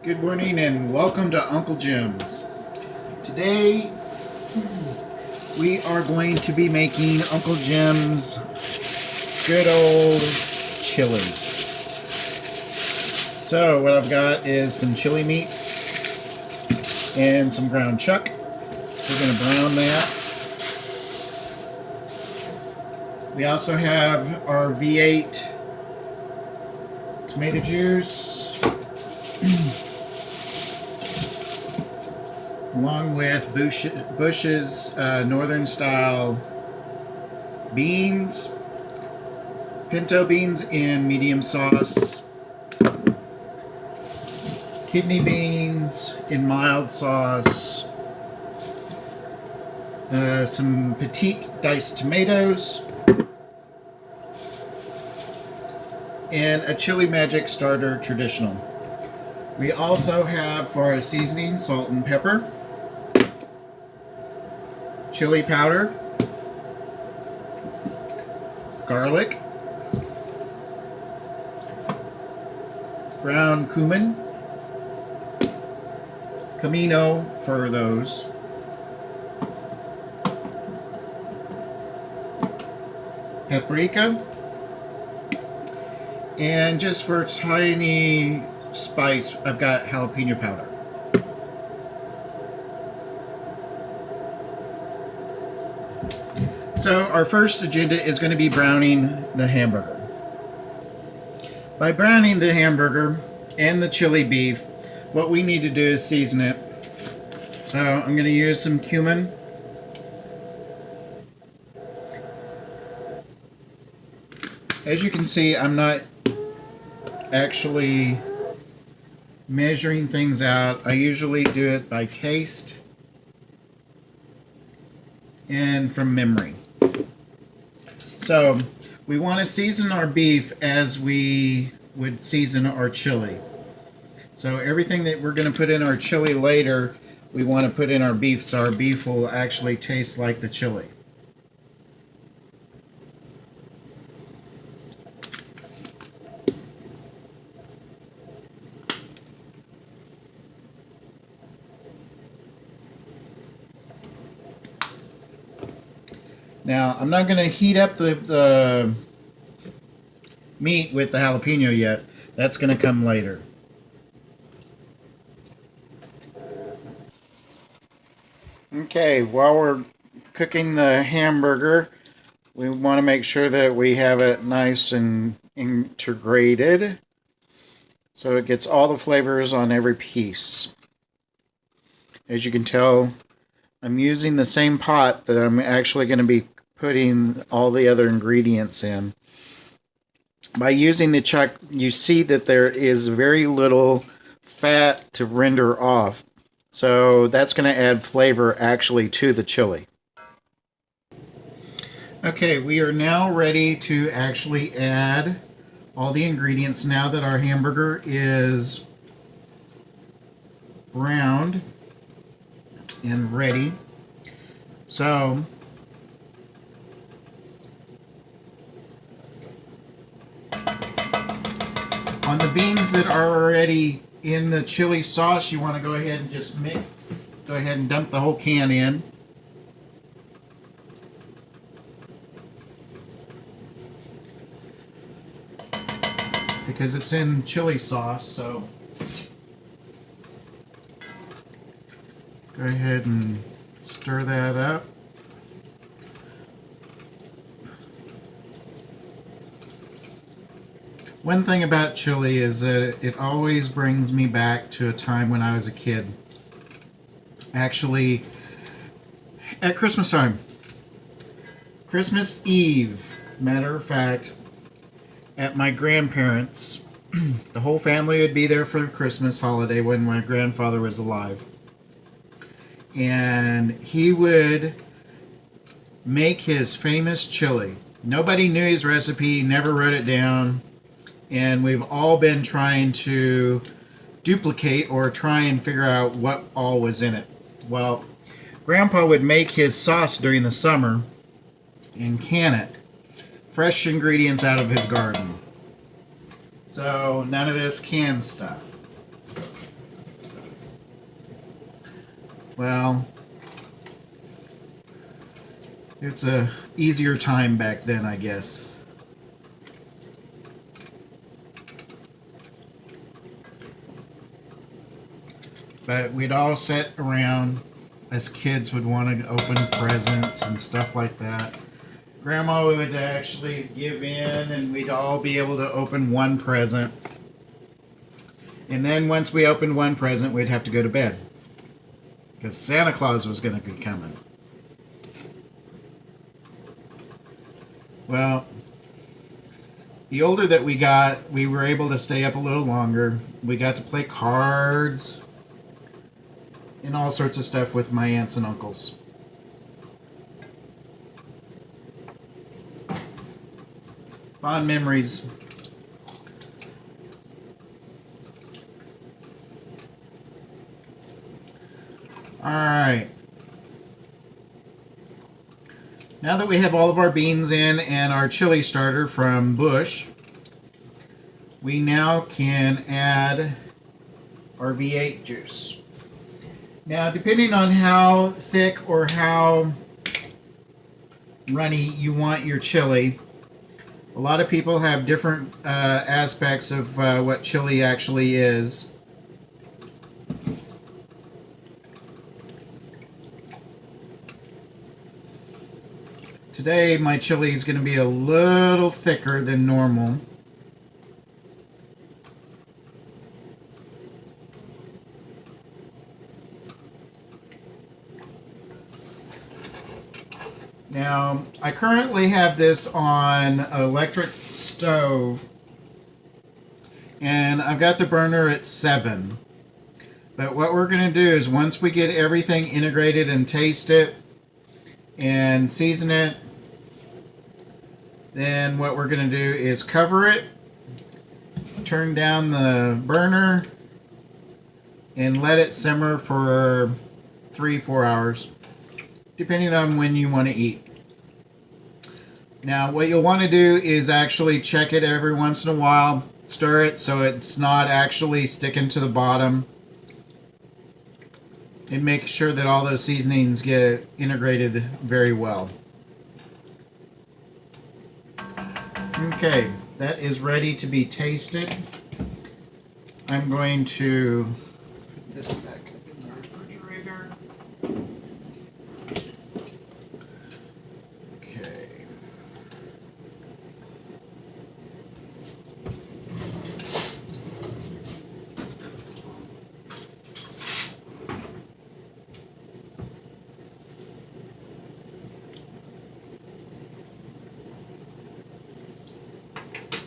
Good morning and welcome to Uncle Jim's. Today we are going to be making Uncle Jim's good old chili. So what I've got is some chili meat and some ground chuck. We're going to brown that. We also have our V8 tomato juice. Along with Bush's Northern style beans, pinto beans in medium sauce, kidney beans in mild sauce, some petite diced tomatoes, and a Chili Magic Starter Traditional. We also have for our seasoning salt and pepper, chili powder, garlic, ground cumin, comino for those, paprika, and just for tiny spice, I've got jalapeno powder. So our first agenda is going to be browning the hamburger. By browning the hamburger and the chili beef, what we need to do is season it. So I'm going to use some cumin. As you can see, I'm not actually measuring things out. I usually do it by taste and from memory. So we want to season our beef as we would season our chili. So everything that we're going to put in our chili later, we want to put in our beef so our beef will actually taste like the chili. Now, I'm not going to heat up the meat with the jalapeno yet. That's going to come later. Okay, while we're cooking the hamburger, we want to make sure that we have it nice and integrated so it gets all the flavors on every piece. As you can tell, I'm using the same pot that I'm actually going to be putting all the other ingredients in. By using the chuck, you see that there is very little fat to render off. So that's going to add flavor actually to the chili. Okay, we are now ready to actually add all the ingredients now that our hamburger is browned and ready. So on the beans that are already in the chili sauce, you want to go ahead and just go ahead and dump the whole can in. Because it's in chili sauce, so go ahead and stir that up. One thing about chili is that it always brings me back to a time when I was a kid. Actually, at Christmas time. Christmas Eve, matter of fact, at my grandparents'. The whole family would be there for the Christmas holiday when my grandfather was alive. And he would make his famous chili. Nobody knew his recipe, never wrote it down. And we've all been trying to duplicate or try and figure out what all was in it. Well, Grandpa would make his sauce during the summer and can it. Fresh ingredients out of his garden. So none of this canned stuff. Well, it's a easier time back then, I guess. But we'd all sit around as kids would want to open presents and stuff like that. Grandma would actually give in and we'd all be able to open one present. And then once we opened one present, we'd have to go to bed. Because Santa Claus was going to be coming. Well, the older that we got, we were able to stay up a little longer. We got to play cards and all sorts of stuff with my aunts and uncles. Fond memories. Alright. Now that we have all of our beans in and our chili starter from Bush, we now can add our V8 juice. Now, depending on how thick or how runny you want your chili, a lot of people have different aspects of what chili actually is. Today, my chili is going to be a little thicker than normal. Now, I currently have this on an electric stove, and I've got the burner at 7. But what we're going to do is once we get everything integrated and taste it and season it, then what we're going to do is cover it, turn down the burner, and let it simmer for 3-4 hours. Depending on when you want to eat. Now, what you'll want to do is actually check it every once in a while. Stir it so it's not actually sticking to the bottom. And make sure that all those seasonings get integrated very well. Okay, that is ready to be tasted. I'm going to put this back up in the refrigerator.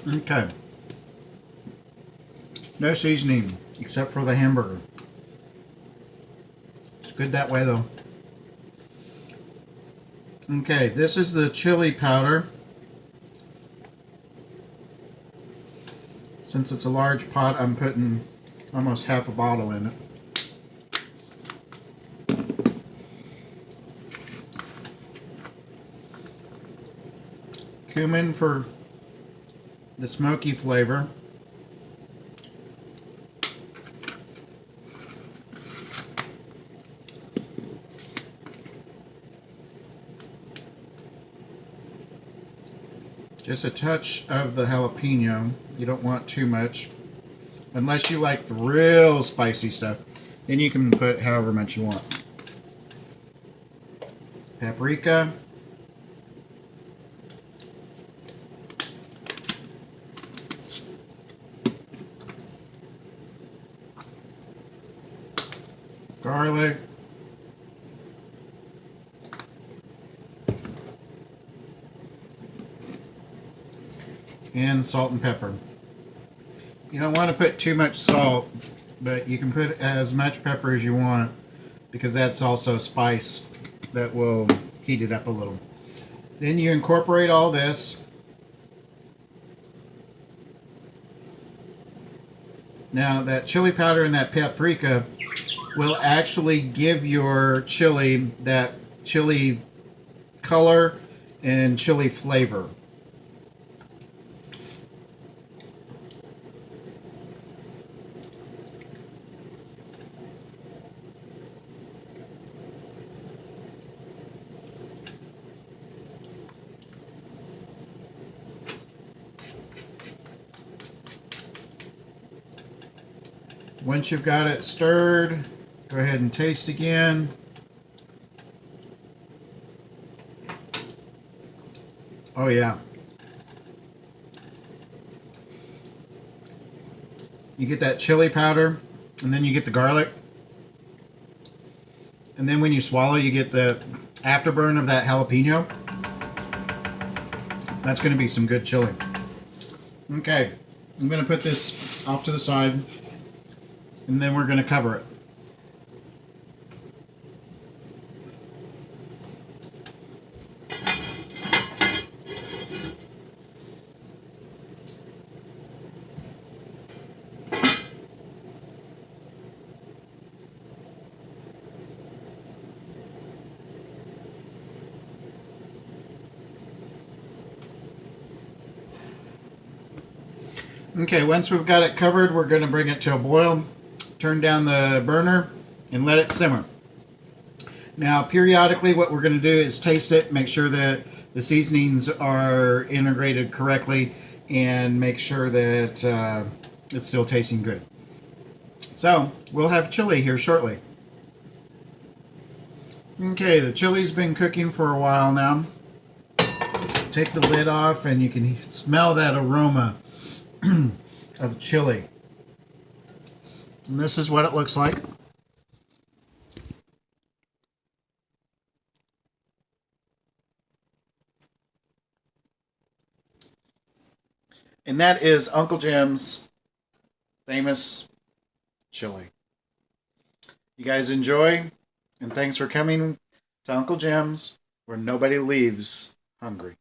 Okay. No seasoning except for the hamburger. It's good that way though. Okay, this is the chili powder. Since it's a large pot, I'm putting almost half a bottle in it. Cumin for the smoky flavor. Just a touch of the jalapeno. You don't want too much. Unless you like the real spicy stuff, then you can put however much you want. Paprika. Garlic. And salt and pepper. You don't want to put too much salt, but you can put as much pepper as you want because that's also spice that will heat it up a little. Then you incorporate all this. Now that chili powder and that paprika will actually give your chili that chili color and chili flavor. Once you've got it stirred, go ahead and taste again. Oh yeah. You get that chili powder, and then you get the garlic. And then when you swallow, you get the afterburn of that jalapeno. That's going to be some good chili. Okay, I'm going to put this off to the side, and then we're going to cover it. Okay, once we've got it covered, we're going to bring it to a boil, turn down the burner, and let it simmer. Now, periodically, what we're going to do is taste it, make sure that the seasonings are integrated correctly, and make sure that it's still tasting good. So, we'll have chili here shortly. Okay, the chili's been cooking for a while now. Take the lid off, and you can smell that aroma of chili. And this is what it looks like. And that is Uncle Jim's famous chili. You guys enjoy, and thanks for coming to Uncle Jim's, where nobody leaves hungry.